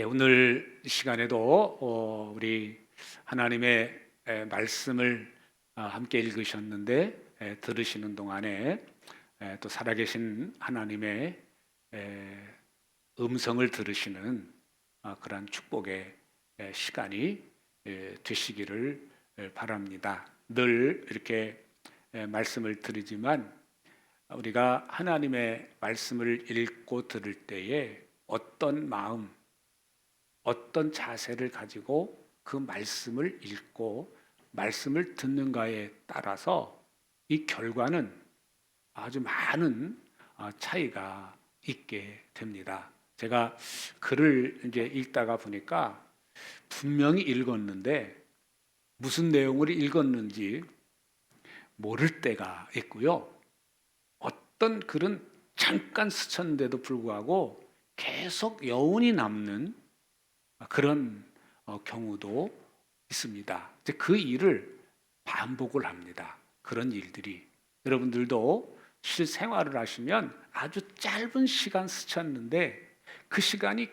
오늘 시간에도 우리 하나님의 말씀을 함께 읽으셨는데 들으시는 동안에 또 살아계신 하나님의 음성을 들으시는 그러한 축복의 시간이 되시기를 바랍니다. 늘 이렇게 말씀을 드리지만 우리가 하나님의 말씀을 읽고 들을 때에 어떤 마음, 어떤 자세를 가지고 그 말씀을 읽고 말씀을 듣는가에 따라서 이 결과는 아주 많은 차이가 있게 됩니다. 제가 글을 이제 읽다가 보니까 분명히 읽었는데 무슨 내용을 읽었는지 모를 때가 있고요. 어떤 글은 잠깐 스쳤는데도 불구하고 계속 여운이 남는 그런 경우도 있습니다. 이제 그 일을 반복을 합니다. 그런 일들이 여러분들도 실생활을 하시면 아주 짧은 시간 스쳤는데 그 시간이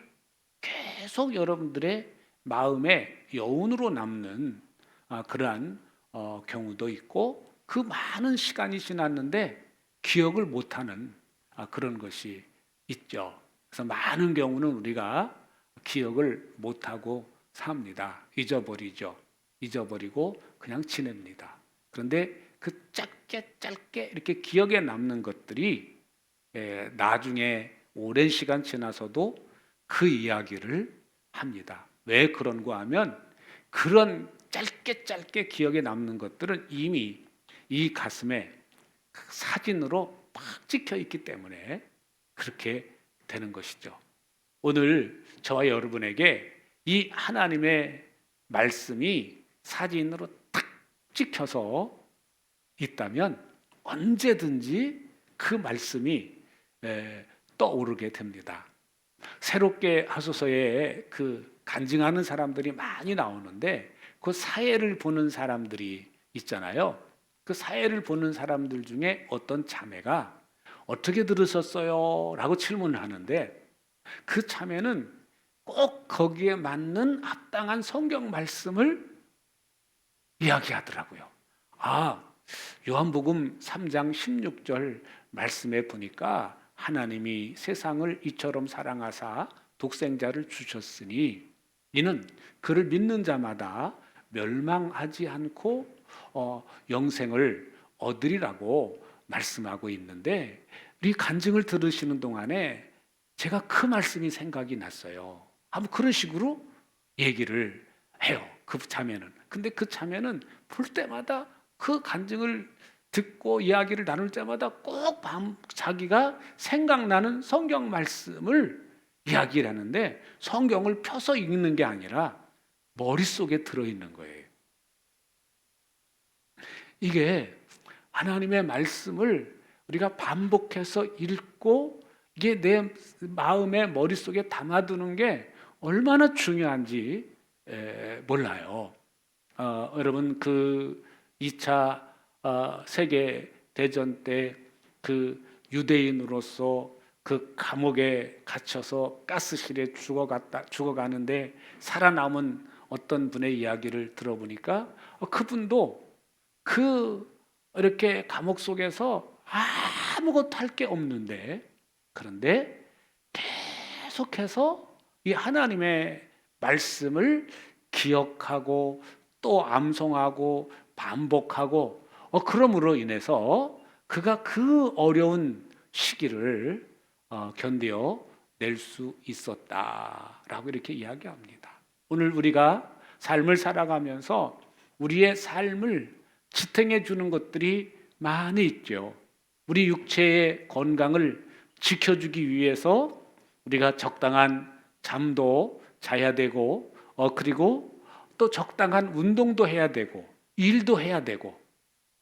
계속 여러분들의 마음에 여운으로 남는 그러한 경우도 있고 그 많은 시간이 지났는데 기억을 못하는 그런 것이 있죠. 그래서 많은 경우는 우리가 기억을 못하고 삽니다. 잊어버리죠. 잊어버리고 그냥 지냅니다. 그런데 그 짧게 이렇게 기억에 남는 것들이 나중에 오랜 시간 지나서도 그 이야기를 합니다. 왜 그런가 하면 그런 짧게 기억에 남는 것들은 이미 이 가슴에 사진으로 팍 찍혀 있기 때문에 그렇게 되는 것이죠. 오늘 저와 여러분에게 이 하나님의 말씀이 사진으로 탁 찍혀서 있다면 언제든지 그 말씀이 떠오르게 됩니다. 새롭게 하소서에 그 간증하는 사람들이 많이 나오는데 그 사회를 보는 사람들이 있잖아요. 그 사회를 보는 사람들 중에 어떤 자매가 어떻게 들으셨어요? 라고 질문을 하는데 그 참에는 꼭 거기에 맞는 합당한 성경 말씀을 이야기하더라고요. 요한복음 3장 16절 말씀에 보니까 하나님이 세상을 이처럼 사랑하사 독생자를 주셨으니 이는 그를 믿는 자마다 멸망하지 않고 영생을 얻으리라고 말씀하고 있는데 이 간증을 들으시는 동안에 제가 그 말씀이 생각이 났어요. 아무 그런 식으로 얘기를 해요. 그 자매는. 근데 그 자매는 볼 때마다 그 간증을 듣고 이야기를 나눌 때마다 꼭 자기가 생각나는 성경 말씀을 이야기를 하는데 성경을 펴서 읽는 게 아니라 머릿속에 들어있는 거예요. 이게 하나님의 말씀을 우리가 반복해서 읽고 이게 내 마음의 머릿속에 담아두는 게 얼마나 중요한지 몰라요. 여러분 그 2차 세계대전 때 그 유대인으로서 그 감옥에 갇혀서 가스실에 죽어가는데 살아남은 어떤 분의 이야기를 들어보니까 그분도 그 이렇게 감옥 속에서 아무것도 할 게 없는데 그런데 계속해서 이 하나님의 말씀을 기억하고 또 암송하고 반복하고 그러므로 인해서 그가 그 어려운 시기를 견뎌 낼 수 있었다라고 이렇게 이야기합니다. 오늘 우리가 삶을 살아가면서 우리의 삶을 지탱해 주는 것들이 많이 있죠. 우리 육체의 건강을 지켜주기 위해서 우리가 적당한 잠도 자야 되고 그리고 또 적당한 운동도 해야 되고 일도 해야 되고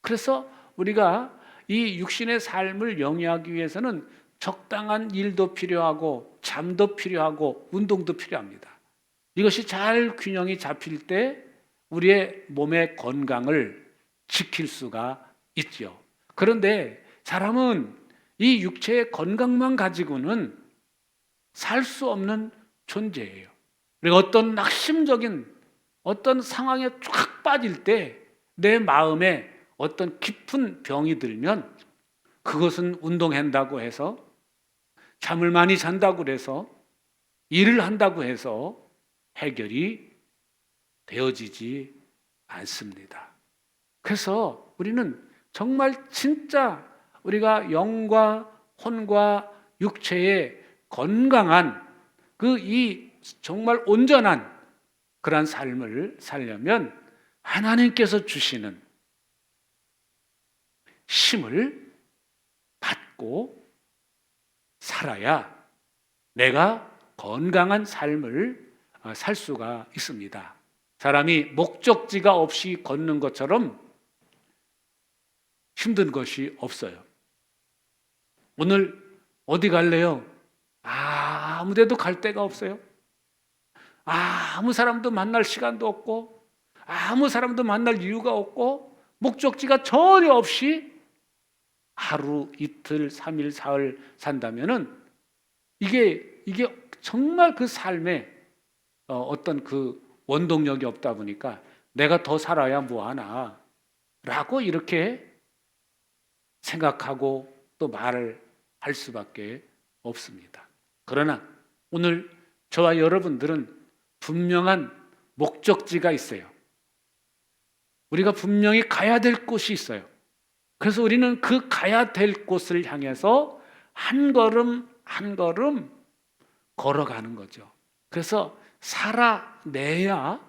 그래서 우리가 이 육신의 삶을 영위하기 위해서는 적당한 일도 필요하고 잠도 필요하고 운동도 필요합니다. 이것이 잘 균형이 잡힐 때 우리의 몸의 건강을 지킬 수가 있죠. 그런데 사람은 이 육체의 건강만 가지고는 살 수 없는 존재예요. 우리가 어떤 낙심적인 어떤 상황에 쫙 빠질 때 내 마음에 어떤 깊은 병이 들면 그것은 운동한다고 해서, 잠을 많이 잔다고 해서, 일을 한다고 해서 해결이 되어지지 않습니다. 그래서 우리는 정말 진짜 우리가 영과 혼과 육체의 건강한 이 정말 온전한 그러한 삶을 살려면 하나님께서 주시는 힘을 받고 살아야 내가 건강한 삶을 살 수가 있습니다. 사람이 목적지가 없이 걷는 것처럼 힘든 것이 없어요. 오늘 어디 갈래요? 아무 데도 갈 데가 없어요. 아무 사람도 만날 시간도 없고, 아무 사람도 만날 이유가 없고, 목적지가 전혀 없이 하루, 이틀, 3일, 사흘 산다면은 이게 정말 그 삶에 어떤 그 원동력이 없다 보니까 내가 더 살아야 뭐하나 라고 이렇게 생각하고 또 말을 할 수밖에 없습니다. 그러나 오늘 저와 여러분들은 분명한 목적지가 있어요. 우리가 분명히 가야 될 곳이 있어요. 그래서 우리는 그 가야 될 곳을 향해서 한 걸음 한 걸음 걸어가는 거죠. 그래서 살아내야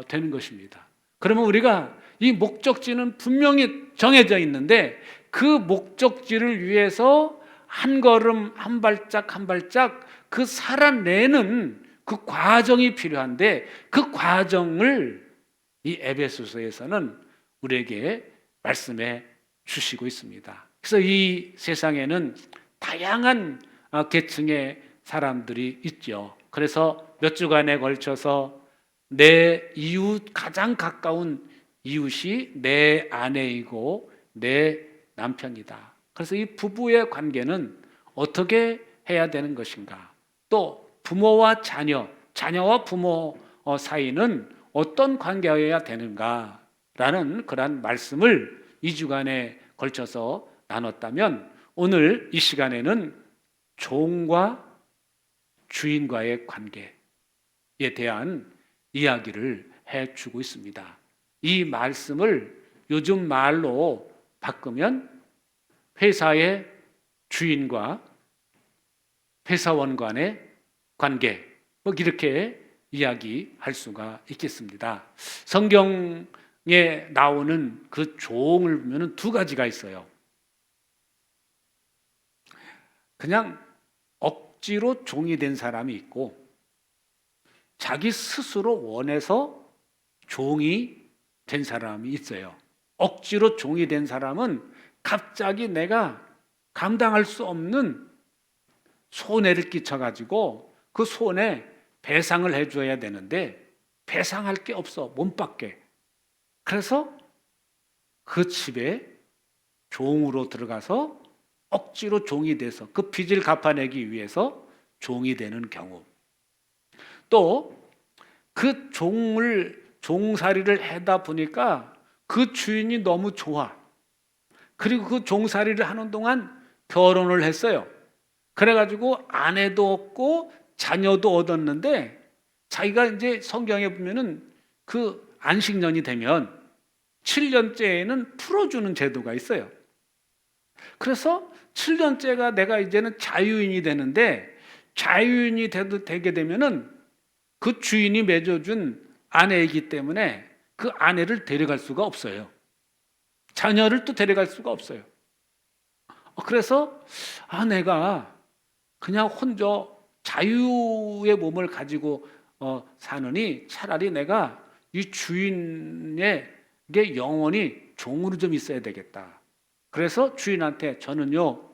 되는 것입니다. 그러면 우리가 이 목적지는 분명히 정해져 있는데 그 목적지를 위해서 한 걸음 한 발짝 한 발짝 그 살아내는 그 과정이 필요한데 그 과정을 이 에베소서에서는 우리에게 말씀해 주시고 있습니다. 그래서 이 세상에는 다양한 계층의 사람들이 있죠. 그래서 몇 주간에 걸쳐서 내 이웃, 가장 가까운 이웃이 내 아내이고 내 남편이다. 그래서 이 부부의 관계는 어떻게 해야 되는 것인가? 또 부모와 자녀, 자녀와 부모 사이는 어떤 관계여야 되는가라는 그런 말씀을 2주간에 걸쳐서 나눴다면 오늘 이 시간에는 종과 주인과의 관계에 대한 이야기를 해주고 있습니다. 이 말씀을 요즘 말로 바꾸면 회사의 주인과 회사원 간의 관계, 뭐 이렇게 이야기할 수가 있겠습니다. 성경에 나오는 그 종을 보면 두 가지가 있어요. 그냥 억지로 종이 된 사람이 있고 자기 스스로 원해서 종이 된 사람이 있어요. 억지로 종이 된 사람은 갑자기 내가 감당할 수 없는 손해를 끼쳐가지고 그 손해 배상을 해줘야 되는데 배상할 게 없어, 몸밖에. 그래서 그 집에 종으로 들어가서 억지로 종이 돼서 그 빚을 갚아내기 위해서 종이 되는 경우, 또 그 종살이를 하다 보니까 그 주인이 너무 좋아. 그리고 그 종살이를 하는 동안 결혼을 했어요. 그래가지고 아내도 얻고 자녀도 얻었는데 자기가 이제 성경에 보면은 그 안식년이 되면 7년째에는 풀어주는 제도가 있어요. 그래서 7년째가 내가 이제는 자유인이 되는데 자유인이 되게 되면은 그 주인이 맺어준 아내이기 때문에 그 아내를 데려갈 수가 없어요. 자녀를 또 데려갈 수가 없어요. 그래서 내가 그냥 혼자 자유의 몸을 가지고 사느니 차라리 내가 이 주인에게 영원히 종으로 좀 있어야 되겠다. 그래서 주인한테 저는요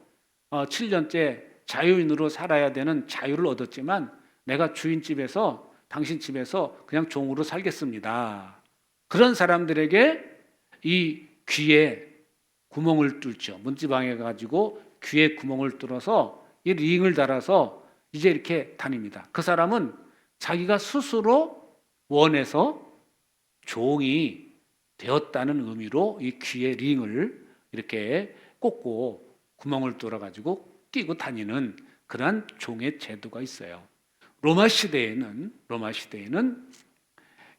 7년째 자유인으로 살아야 되는 자유를 얻었지만 내가 주인 집에서 당신 집에서 그냥 종으로 살겠습니다. 그런 사람들에게 이 귀에 구멍을 뚫죠. 문지방에 가지고 귀에 구멍을 뚫어서 이 링을 달아서 이제 이렇게 다닙니다. 그 사람은 자기가 스스로 원해서 종이 되었다는 의미로 이 귀에 링을 이렇게 꽂고 구멍을 뚫어가지고 끼고 다니는 그러한 종의 제도가 있어요. 로마 시대에는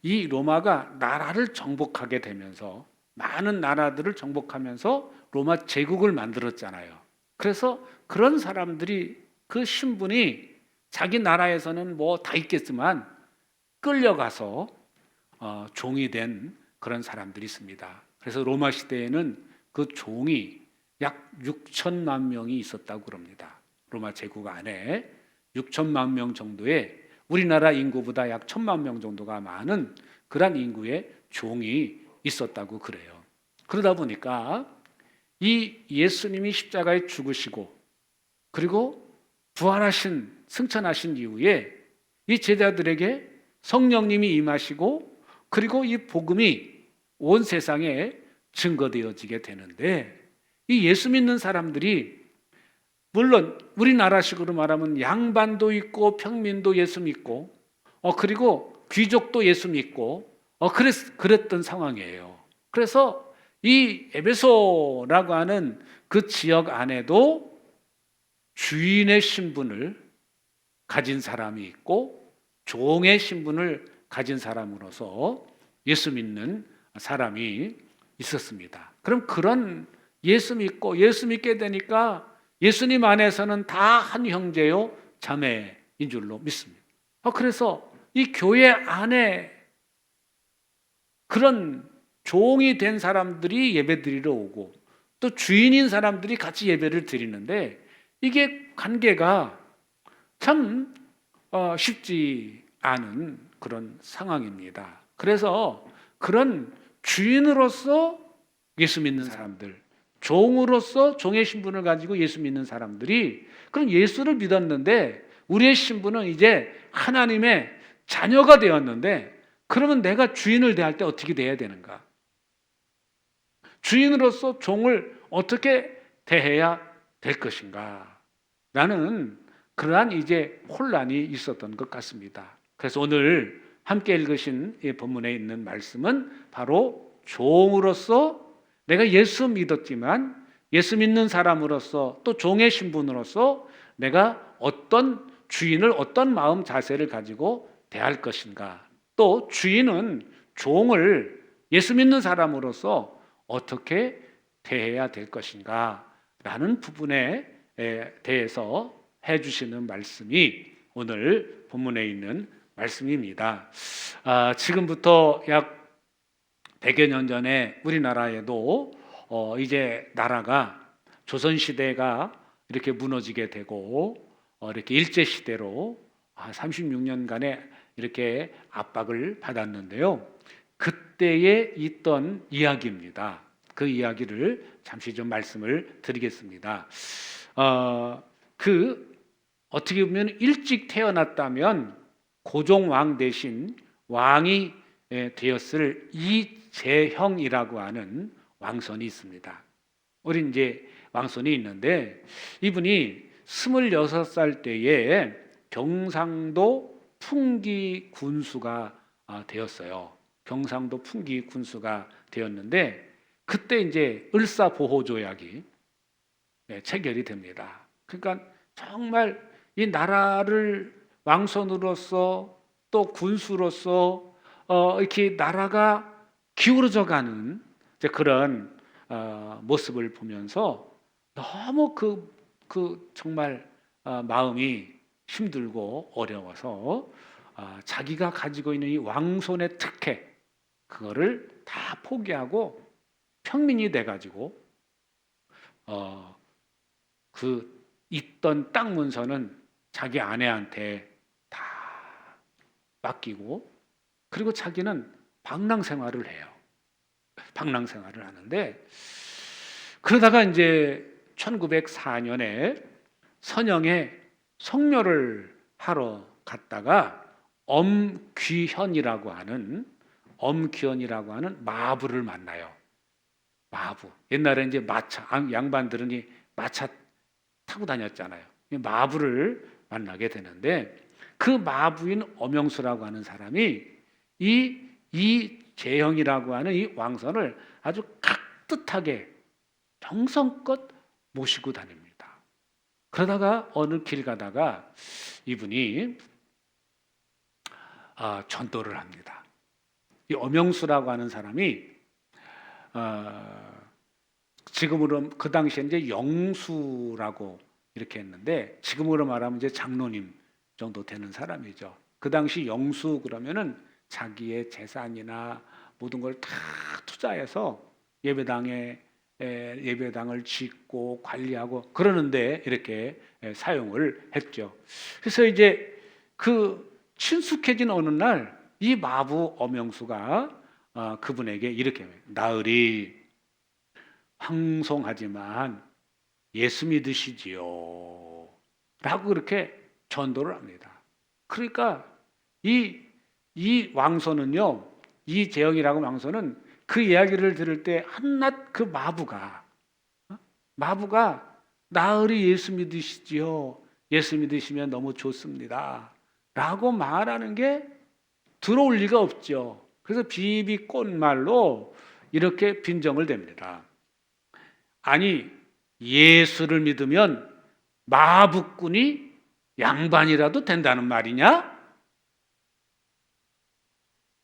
이 로마가 나라를 정복하게 되면서 많은 나라들을 정복하면서 로마 제국을 만들었잖아요. 그래서 그런 사람들이 그 신분이 자기 나라에서는 뭐 다 있겠지만 끌려가서 종이 된 그런 사람들이 있습니다. 그래서 로마 시대에는 그 종이 약 6천만 명이 있었다고 그럽니다. 로마 제국 안에 6천만 명 정도의 우리나라 인구보다 약 1,000만 명 정도가 많은 그런 인구의 종이 있었다고 그래요. 그러다 보니까 이 예수님이 십자가에 죽으시고 그리고 부활하신 승천하신 이후에 이 제자들에게 성령님이 임하시고 그리고 이 복음이 온 세상에 증거되어지게 되는데 이 예수 믿는 사람들이 물론 우리나라식으로 말하면 양반도 있고 평민도 예수 믿고 그리고 귀족도 예수 믿고 그랬던 상황이에요. 그래서 이 에베소라고 하는 그 지역 안에도 주인의 신분을 가진 사람이 있고 종의 신분을 가진 사람으로서 예수 믿는 사람이 있었습니다. 그럼 그런 예수 믿게 되니까 예수님 안에서는 다 한 형제요 자매인 줄로 믿습니다. 그래서 이 교회 안에 그런 종이 된 사람들이 예배드리러 오고 또 주인인 사람들이 같이 예배를 드리는데 이게 관계가 참 쉽지 않은 그런 상황입니다. 그래서 그런 주인으로서 예수 믿는 사람들, 종으로서 종의 신분을 가지고 예수 믿는 사람들이 그럼 예수를 믿었는데 우리의 신분은 이제 하나님의 자녀가 되었는데 그러면 내가 주인을 대할 때 어떻게 대해야 되는가? 주인으로서 종을 어떻게 대해야 될 것인가? 라는 그러한 이제 혼란이 있었던 것 같습니다. 그래서 오늘 함께 읽으신 이 본문에 있는 말씀은 바로 종으로서 내가 예수 믿었지만 예수 믿는 사람으로서 또 종의 신분으로서 내가 어떤 주인을 어떤 마음 자세를 가지고 대할 것인가? 또 주인은 종을 예수 믿는 사람으로서 어떻게 대해야 될 것인가? 라는 부분에 대해서 해주시는 말씀이 오늘 본문에 있는 말씀입니다. 지금부터 약 100여 년 전에 우리나라에도 이제 나라가 조선시대가 이렇게 무너지게 되고 이렇게 일제시대로 36년간의 이렇게 압박을 받았는데요. 그때에 있던 이야기입니다. 그 이야기를 잠시 좀 말씀을 드리겠습니다. 어떻게 보면 일찍 태어났다면 고종왕 대신 왕이 되었을 이재형이라고 하는 왕손이 있습니다. 우리 이제 왕손이 있는데 이분이 26살 때에 경상도 풍기 군수가 되었어요. 경상도 풍기 군수가 되었는데 그때 이제 을사보호조약이 체결이 됩니다. 그러니까 정말 이 나라를 왕손으로서 또 군수로서 이렇게 나라가 기울어져 가는 그런 모습을 보면서 너무 정말 마음이 힘들고 어려워서 자기가 가지고 있는 이 왕손의 특혜 그거를 다 포기하고 평민이 돼가지고 그 있던 땅 문서는 자기 아내한테 다 맡기고 그리고 자기는 방랑 생활을 해요. 방랑 생활을 하는데 그러다가 이제 1904년에 선영에 성묘를 하러 갔다가 엄귀현이라고 하는 마부를 만나요. 마부. 옛날에 이제 양반들은 이 마차 타고 다녔잖아요. 마부를 만나게 되는데 그 마부인 엄영수라고 하는 사람이 이 재형이라고 하는 이 왕선을 아주 깍듯하게 정성껏 모시고 다닙니다. 그러다가 어느 길 가다가 이분이 전도를 합니다. 이 엄영수라고 하는 사람이 지금으로 그 당시에 이제 영수라고 이렇게 했는데 지금으로 말하면 이제 장로님 정도 되는 사람이죠. 그 당시 영수 그러면은 자기의 재산이나 모든 걸 다 투자해서 예배당을 짓고 관리하고 그러는데 이렇게 사용을 했죠. 그래서 이제 그 친숙해진 어느 날 이 마부 엄영수가 그분에게 이렇게 나으리 황송하지만 예수 믿으시지요 라고 그렇게 전도를 합니다. 그러니까 이 왕손은요, 이 재영이라고 왕손은 그 이야기를 들을 때 한낱 그 마부가 나으리 예수 믿으시지요, 예수 믿으시면 너무 좋습니다 라고 말하는 게 들어올 리가 없죠. 그래서 비비꽃말로 이렇게 빈정을 댑니다. 아니, 예수를 믿으면 마부꾼이 양반이라도 된다는 말이냐?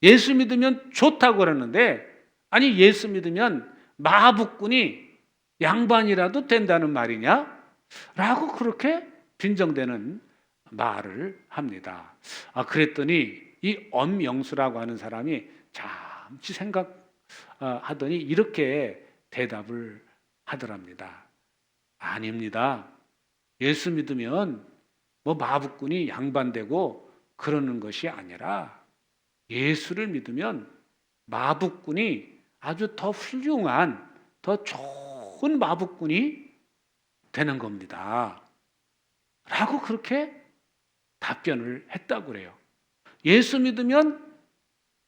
예수 믿으면 좋다고 그러는데, 아니, 예수 믿으면 마부꾼이 양반이라도 된다는 말이냐? 라고 그렇게 빈정대는 말을 합니다. 그랬더니 이 엄영수라고 하는 사람이 잠시 생각하더니 이렇게 대답을 하더랍니다. 아닙니다. 예수 믿으면 뭐 마부꾼이 양반되고 그러는 것이 아니라 예수를 믿으면 마부꾼이 아주 더 훌륭한, 더 좋은 마부꾼이 되는 겁니다. 라고 그렇게 답변을 했다고 그래요. 예수 믿으면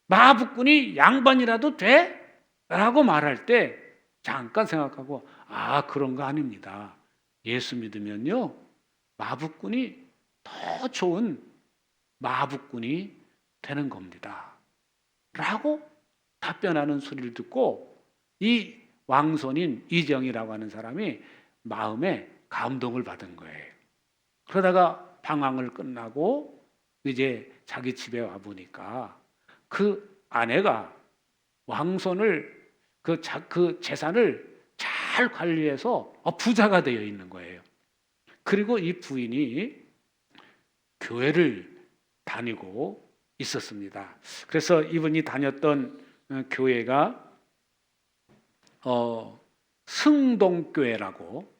마부꾼이 양반이라도 돼? 라고 말할 때 잠깐 생각하고 그런 거 아닙니다. 예수 믿으면요 마부꾼이 더 좋은 마부꾼이 되는 겁니다. 라고 답변하는 소리를 듣고 이 왕손인 이정이라고 하는 사람이 마음에 감동을 받은 거예요. 그러다가 방황을 끝나고 이제 자기 집에 와 보니까 그 아내가 왕손을 그 재산을 잘 관리해서 부자가 되어 있는 거예요. 그리고 이 부인이 교회를 다니고 있었습니다. 그래서 이분이 다녔던 교회가 승동교회라고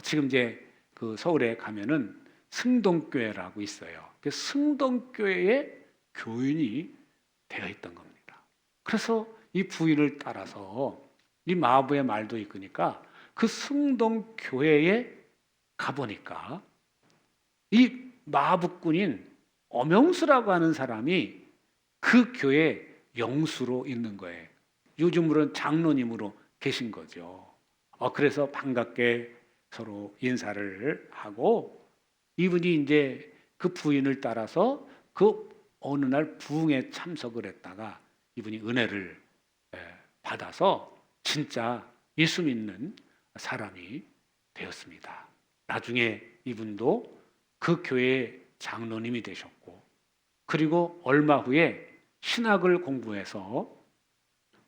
지금 이제 그 서울에 가면은 승동교회라고 있어요. 그 승동교회의 교인이 되어 있던 겁니다. 그래서 이 부인을 따라서 이 마부의 말도 있으니까 그 승동교회에 가보니까 이 마부꾼인 엄영수라고 하는 사람이 그 교회 영수로 있는 거예요. 요즘으로는 장로님으로 계신 거죠. 그래서 반갑게 서로 인사를 하고 이분이 이제 그 부인을 따라서 그 어느 날 부흥에 참석을 했다가 이분이 은혜를 받아서 진짜 예수 믿는 사람이 되었습니다. 나중에 이분도 그 교회의 장로님이 되셨고 그리고 얼마 후에 신학을 공부해서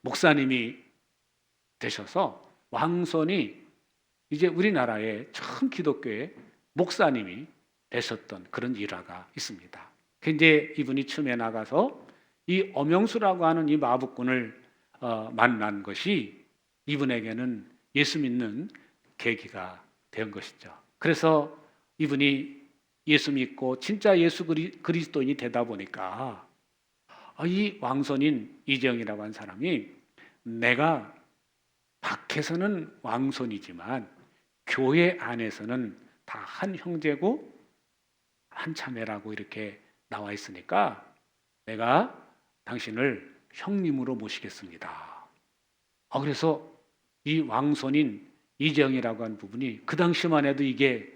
목사님이 되셔서 왕손이 이제 우리나라의 처음 기독교의 목사님이 되셨던 그런 일화가 있습니다. 이제 이분이 처음에 나가서 이 엄영수라고 하는 이 마부꾼을 만난 것이 이분에게는 예수 믿는 계기가 된 것이죠. 그래서 이분이 예수 믿고 진짜 예수 그리스도인이 되다 보니까 이 왕손인 이정이라고 하는 사람이 내가 밖에서는 왕손이지만 교회 안에서는 다 한 형제고 한 자매라고 이렇게 나와 있으니까 내가 당신을 형님으로 모시겠습니다. 그래서 이 왕손인 이정이라고 하는 부분이 그 당시만 해도 이게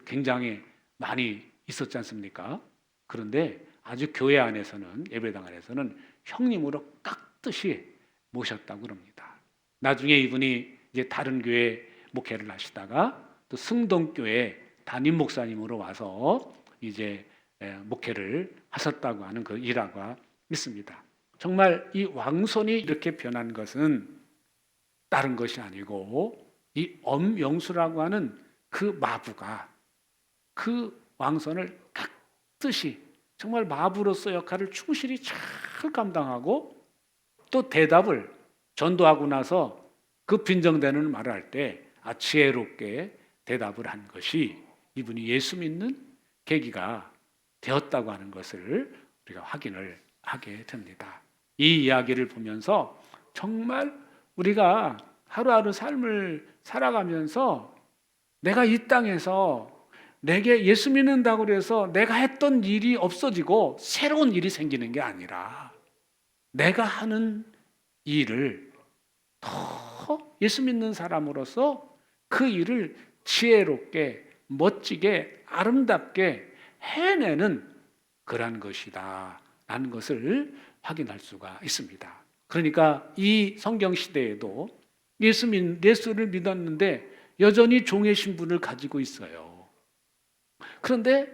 굉장히 많이 있었지 않습니까? 그런데 아주 교회 안에서는, 예배당 안에서는 형님으로 깍듯이 모셨다고 그럽니다. 나중에 이분이 이제 다른 교회 목회를 하시다가 또 승동교회 담임 목사님으로 와서 이제 목회를 하셨다고 하는 그 일화가 있습니다. 정말 이 왕손이 이렇게 변한 것은 다른 것이 아니고 이 엄영수라고 하는 그 마부가 그 왕손을 깍듯이 정말 마부로서 역할을 충실히 잘 감당하고 또 대답을 전도하고 나서 그 빈정대는 말을 할 때 지혜롭게 대답을 한 것이 이분이 예수 믿는 계기가 되었다고 하는 것을 우리가 확인을 하게 됩니다. 이 이야기를 보면서 정말 우리가 하루하루 삶을 살아가면서 내가 이 땅에서 내게 예수 믿는다고 해서 내가 했던 일이 없어지고 새로운 일이 생기는 게 아니라 내가 하는 일을 더 예수 믿는 사람으로서 그 일을 지혜롭게 멋지게 아름답게 해내는 그러한 것이다 라는 것을 확인할 수가 있습니다. 그러니까 이 성경 시대에도 예수를 믿었는데 여전히 종의 신분을 가지고 있어요. 그런데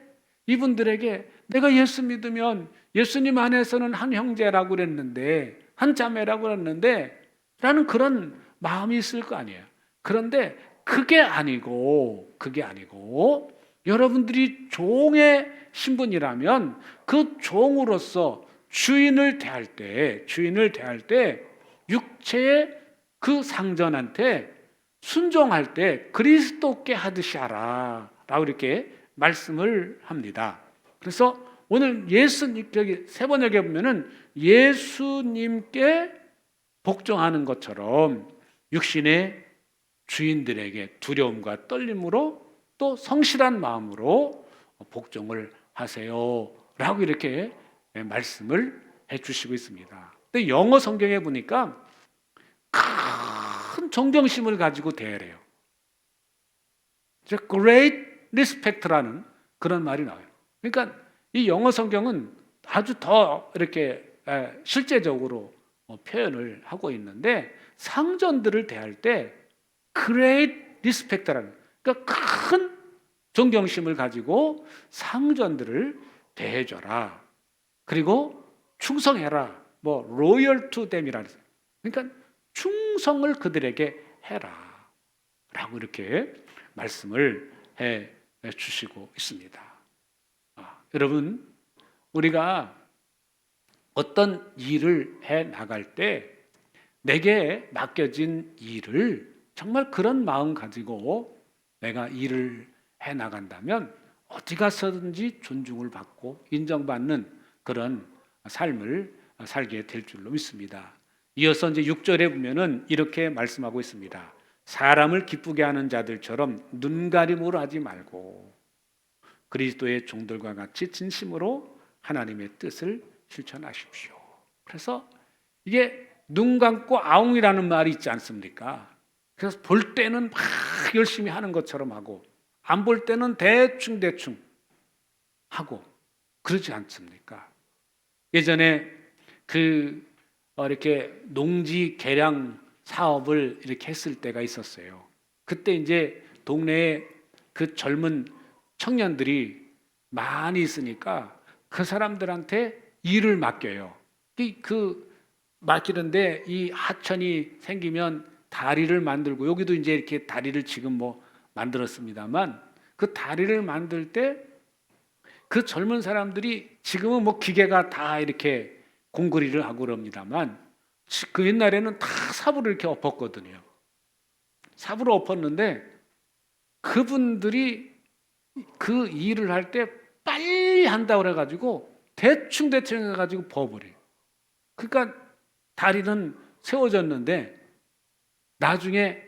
이분들에게 내가 예수 믿으면 예수님 안에서는 한 형제라고 그랬는데 한 자매라고 그랬는데 라는 그런 마음이 있을 거 아니에요. 그런데 그게 아니고 여러분들이 종의 신분이라면 그 종으로서 주인을 대할 때 육체의 그 상전한테 순종할 때 그리스도께 하듯이 하라 라고 이렇게 말씀을 합니다. 그래서 오늘 세 번역에 보면은 예수님께 복종하는 것처럼 육신의 주인들에게 두려움과 떨림으로 또 성실한 마음으로 복종을 하세요 라고 이렇게 말씀을 해주시고 있습니다. 근데 영어 성경에 보니까 큰 존경심을 가지고 대해요. Great respect라는 그런 말이 나와요. 그러니까 이 영어 성경은 아주 더 이렇게 실제적으로 표현을 하고 있는데 상전들을 대할 때 Great respect라는, 그러니까 큰 존경심을 가지고 상전들을 대해줘라. 그리고 충성해라. loyal to them이라는, 그러니까 충성을 그들에게 해라 라고 이렇게 말씀을 해 주시고 있습니다. 여러분, 우리가 어떤 일을 해 나갈 때 내게 맡겨진 일을 정말 그런 마음 가지고 내가 일을 해 나간다면 어디 가서든지 존중을 받고 인정받는 그런 삶을 살게 될 줄로 믿습니다. 이어서 이제 6절에 보면은 이렇게 말씀하고 있습니다. 사람을 기쁘게 하는 자들처럼 눈가림으로 하지 말고 그리스도의 종들과 같이 진심으로 하나님의 뜻을 실천하십시오. 그래서 이게 눈 감고 아웅이라는 말이 있지 않습니까? 그래서 볼 때는 막 열심히 하는 것처럼 하고 안 볼 때는 대충 하고 그러지 않습니까? 예전에 이렇게 농지 개량 사업을 이렇게 했을 때가 있었어요. 그때 이제 동네에 그 젊은 청년들이 많이 있으니까 그 사람들한테 일을 맡겨요. 맡기는데 이 하천이 생기면 다리를 만들고, 여기도 이제 이렇게 다리를 지금 만들었습니다만 그 다리를 만들 때 그 젊은 사람들이 지금은 기계가 다 이렇게 공구리를 하고 그럽니다만 그 옛날에는 다 삽으로 이렇게 엎었거든요. 삽으로 엎었는데 그분들이 그 일을 할 때 빨리 한다고 그래가지고 대충 해가지고 버버려요. 그러니까 다리는 세워졌는데 나중에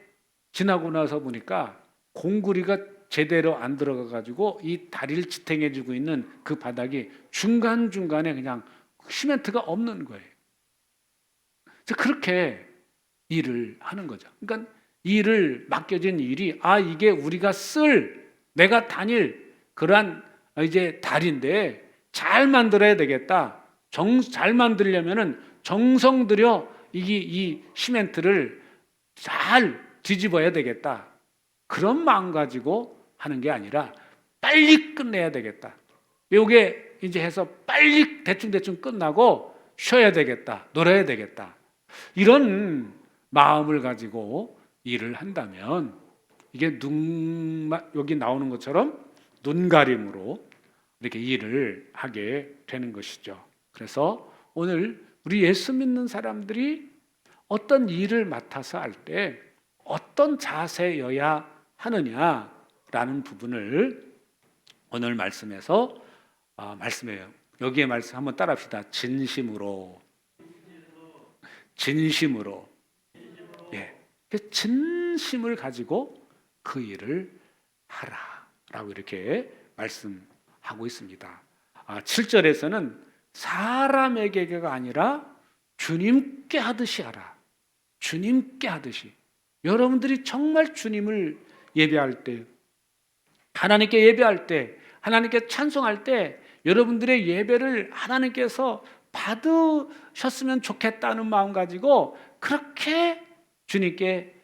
지나고 나서 보니까 공구리가 제대로 안 들어가가지고 이 다리를 지탱해주고 있는 그 바닥이 중간중간에 그냥 시멘트가 없는 거예요. 그렇게 일을 하는 거죠. 그러니까 일을 맡겨진 일이 이게 우리가 내가 다닐 그러한 이제 다리인데 잘 만들어야 되겠다. 잘 만들려면은 정성 들여 이 시멘트를 잘 뒤집어야 되겠다. 그런 마음 가지고 하는 게 아니라 빨리 끝내야 되겠다. 요게 이제 해서 빨리 대충 끝나고 쉬어야 되겠다. 놀아야 되겠다. 이런 마음을 가지고 일을 한다면 이게 여기 나오는 것처럼 눈가림으로 이렇게 일을 하게 되는 것이죠. 그래서 오늘 우리 예수 믿는 사람들이 어떤 일을 맡아서 할 때 어떤 자세여야 하느냐라는 부분을 오늘 말씀에서 말씀해요. 여기에 말씀 한번 따라합시다. 진심으로. 예, 진심을 가지고 그 일을 하라라고 이렇게 말씀하고 있습니다. 7절에서는 사람에게가 아니라 주님께 하듯이 하라. 주님께 하듯이. 여러분들이 정말 주님을 예배할 때, 하나님께 예배할 때, 하나님께 찬송할 때 여러분들의 예배를 하나님께서 받으셨으면 좋겠다는 마음 가지고 그렇게 주님께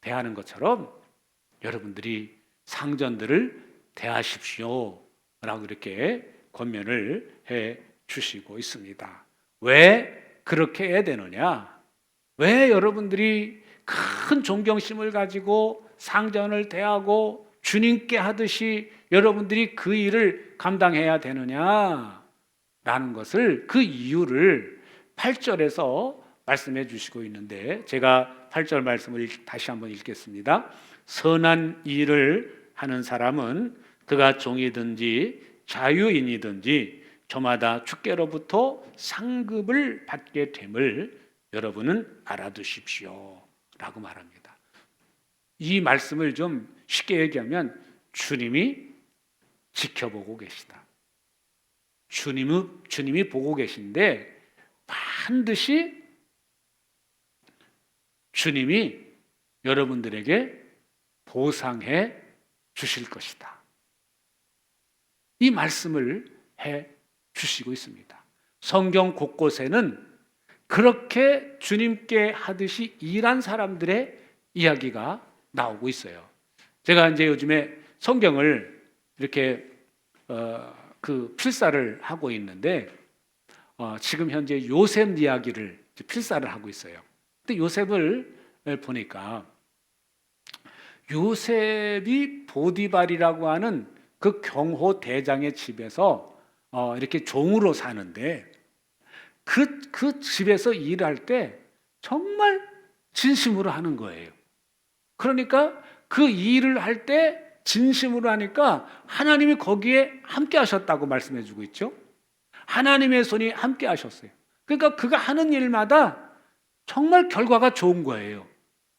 대하는 것처럼 여러분들이 상전들을 대하십시오 라고 이렇게 권면을 해 주시고 있습니다. 왜 그렇게 해야 되느냐? 왜 여러분들이 큰 존경심을 가지고 상전을 대하고 주님께 하듯이 여러분들이 그 일을 감당해야 되느냐? 라는 것을, 그 이유를 8절에서 말씀해 주시고 있는데 제가 8절 말씀을 다시 한번 읽겠습니다. 선한 일을 하는 사람은 그가 종이든지 자유인이든지 저마다 주께로부터 상급을 받게 됨을 여러분은 알아두십시오 라고 말합니다. 이 말씀을 좀 쉽게 얘기하면 주님이 지켜보고 계시다. 주님이 보고 계신데 반드시 주님이 여러분들에게 보상해 주실 것이다. 이 말씀을 해 주시고 있습니다. 성경 곳곳에는 그렇게 주님께 하듯이 일한 사람들의 이야기가 나오고 있어요. 제가 이제 요즘에 성경을 이렇게 그 필사를 하고 있는데 지금 현재 요셉 이야기를 필사를 하고 있어요. 근데 요셉을 보니까 요셉이 보디발이라고 하는 그 경호 대장의 집에서 이렇게 종으로 사는데 그 집에서 일할 때 정말 진심으로 하는 거예요. 그러니까 그 일을 할 때 진심으로 하니까 하나님이 거기에 함께 하셨다고 말씀해 주고 있죠. 하나님의 손이 함께 하셨어요. 그러니까 그가 하는 일마다 정말 결과가 좋은 거예요.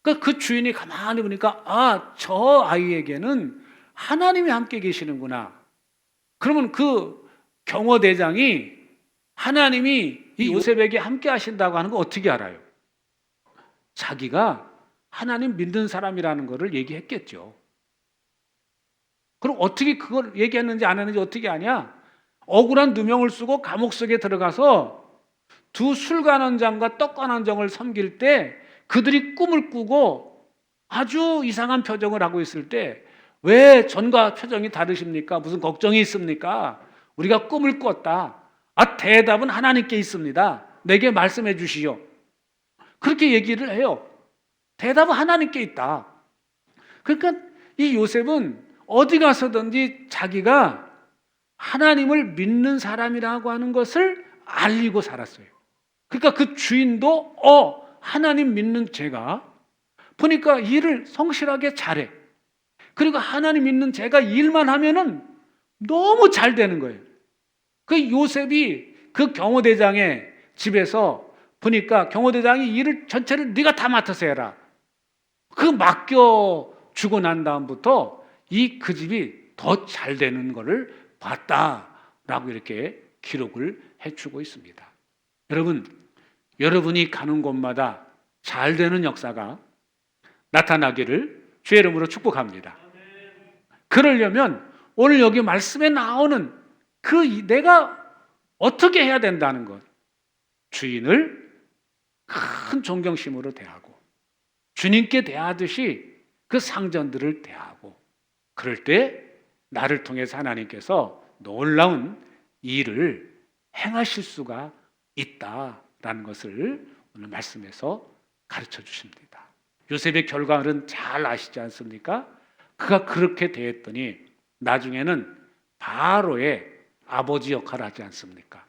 그러니까 그 주인이 가만히 보니까 저 아이에게는 하나님이 함께 계시는구나. 그러면 그 경호대장이 하나님이 이 요셉에게 함께 하신다고 하는 거 어떻게 알아요? 자기가 하나님 믿는 사람이라는 것을 얘기했겠죠. 그럼 어떻게 그걸 얘기했는지 안 했는지 어떻게 아냐? 억울한 누명을 쓰고 감옥 속에 들어가서 두 술관원장과 떡관원장을 섬길 때 그들이 꿈을 꾸고 아주 이상한 표정을 하고 있을 때 왜 전과 표정이 다르십니까? 무슨 걱정이 있습니까? 우리가 꿈을 꿨다. 대답은 하나님께 있습니다. 내게 말씀해 주시오. 그렇게 얘기를 해요. 대답은 하나님께 있다. 그러니까 이 요셉은 어디 가서든지 자기가 하나님을 믿는 사람이라고 하는 것을 알리고 살았어요. 그러니까 그 주인도 하나님 믿는 제가 보니까 일을 성실하게 잘해. 그리고 하나님 믿는 제가 일만 하면은 너무 잘 되는 거예요. 그 요셉이 그 경호대장의 집에서 보니까 경호대장이 일을 전체를 네가 다 맡아서 해라. 그 맡겨 주고 난 다음부터 그 집이 더 잘 되는 것을 봤다라고 이렇게 기록을 해주고 있습니다. 여러분, 여러분이 가는 곳마다 잘 되는 역사가 나타나기를 주의 이름으로 축복합니다. 그러려면 오늘 여기 말씀에 나오는 내가 어떻게 해야 된다는 것. 주인을 큰 존경심으로 대하고 주님께 대하듯이 그 상전들을 대하고, 그럴 때 나를 통해서 하나님께서 놀라운 일을 행하실 수가 있다라는 것을 오늘 말씀에서 가르쳐 주십니다. 요셉의 결과는 잘 아시지 않습니까? 그가 그렇게 대했더니 나중에는 바로의 아버지 역할을 하지 않습니까?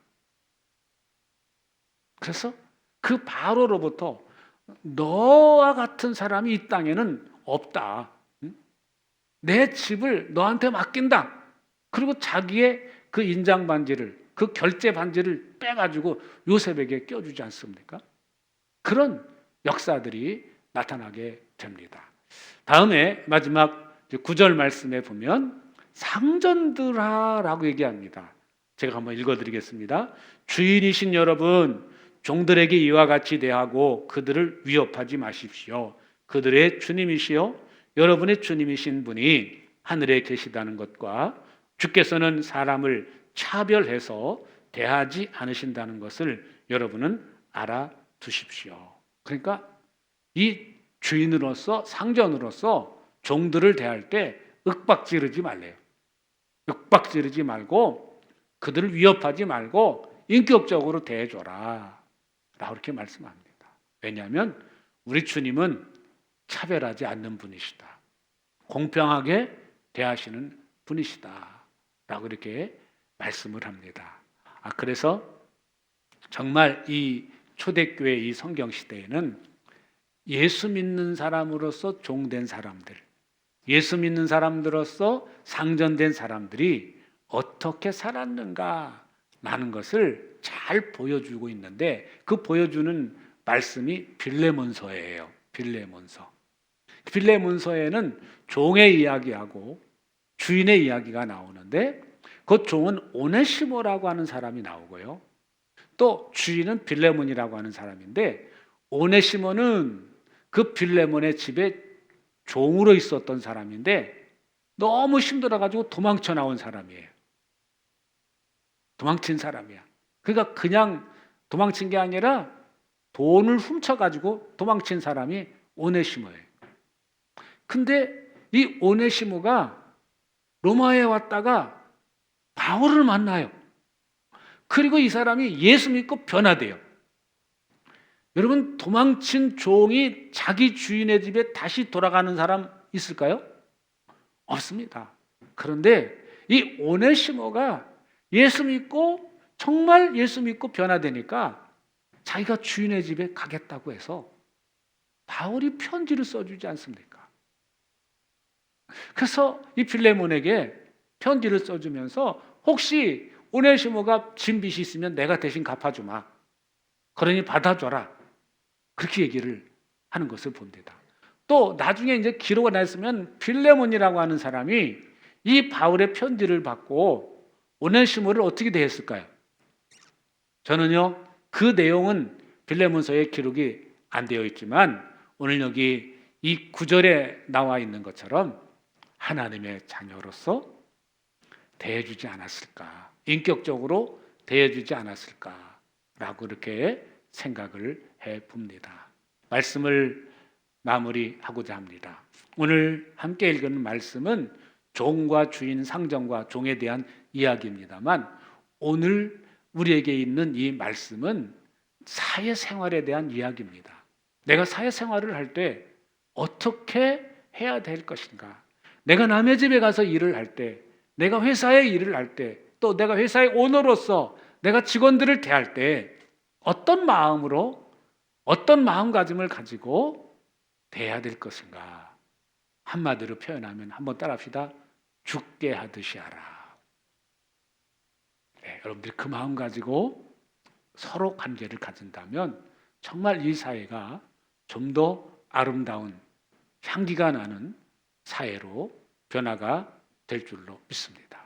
그래서 그 바로로부터 너와 같은 사람이 이 땅에는 없다. 내 집을 너한테 맡긴다. 그리고 자기의 그 인장 반지를, 그 결제 반지를 빼가지고 요셉에게 껴주지 않습니까? 그런 역사들이 나타나게 됩니다. 다음에 마지막 9절 말씀에 보면 상전들아라고 얘기합니다. 제가 한번 읽어드리겠습니다. 주인이신 여러분, 종들에게 이와 같이 대하고 그들을 위협하지 마십시오. 그들의 주님이시요 여러분의 주님이신 분이 하늘에 계시다는 것과 주께서는 사람을 차별해서 대하지 않으신다는 것을 여러분은 알아두십시오. 그러니까 이 주인으로서, 상전으로서 종들을 대할 때 윽박지르지 말래요. 윽박지르지 말고 그들을 위협하지 말고 인격적으로 대해줘라 라고 이렇게 말씀합니다. 왜냐하면 우리 주님은 차별하지 않는 분이시다. 공평하게 대하시는 분이시다 라고 이렇게 말씀을 합니다. 그래서 정말 이 초대교회 이 성경시대에는 예수 믿는 사람으로서 종된 사람들, 예수 믿는 사람들로서 상전된 사람들이 어떻게 살았는가 라는 것을 잘 보여주고 있는데, 그 보여주는 말씀이 빌레몬서예요. 빌레몬서. 빌레몬서에는 종의 이야기하고 주인의 이야기가 나오는데, 그 종은 오네시모라고 하는 사람이 나오고요. 또 주인은 빌레몬이라고 하는 사람인데, 오네시모는 그 빌레몬의 집에 종으로 있었던 사람인데 너무 힘들어가지고 도망쳐 나온 사람이에요. 도망친 사람이야. 그러니까 그냥 도망친 게 아니라 돈을 훔쳐가지고 도망친 사람이 오네시모예요. 근데 이 오네시모가 로마에 왔다가 바울을 만나요. 그리고 이 사람이 예수 믿고 변화돼요. 여러분, 도망친 종이 자기 주인의 집에 다시 돌아가는 사람 있을까요? 없습니다. 그런데 이 오네시모가 예수 믿고, 정말 예수 믿고 변화되니까 자기가 주인의 집에 가겠다고 해서 바울이 편지를 써주지 않습니까? 그래서 이 빌레몬에게 편지를 써주면서 혹시 오네시모가 진 빚이 있으면 내가 대신 갚아주마. 그러니 받아줘라. 그렇게 얘기를 하는 것을 봅니다. 또 나중에 이제 기록이 났으면 빌레몬이라고 하는 사람이 이 바울의 편지를 받고 오네시모를 어떻게 대했을까요? 저는요, 그 내용은 빌레몬서에 기록이 안 되어 있지만 오늘 여기 이 9절에 나와 있는 것처럼 하나님의 자녀로서 대해주지 않았을까, 인격적으로 대해주지 않았을까라고 이렇게 생각을 해봅니다. 말씀을 마무리하고자 합니다. 오늘 함께 읽은 말씀은 종과 주인, 상전과 종에 대한 이야기입니다만, 오늘 우리에게 있는 이 말씀은 사회생활에 대한 이야기입니다. 내가 사회생활을 할 때 어떻게 해야 될 것인가? 내가 남의 집에 가서 일을 할 때, 내가 회사에 일을 할 때, 또 내가 회사의 오너로서 내가 직원들을 대할 때 어떤 마음으로, 어떤 마음가짐을 가지고 대해야 될 것인가? 한마디로 표현하면 한번 따라합시다. 죽게 하듯이 하라. 네, 여러분들이 그 마음 가지고 서로 관계를 가진다면 정말 이 사회가 좀 더 아름다운 향기가 나는 사회로 변화가 될 줄로 믿습니다.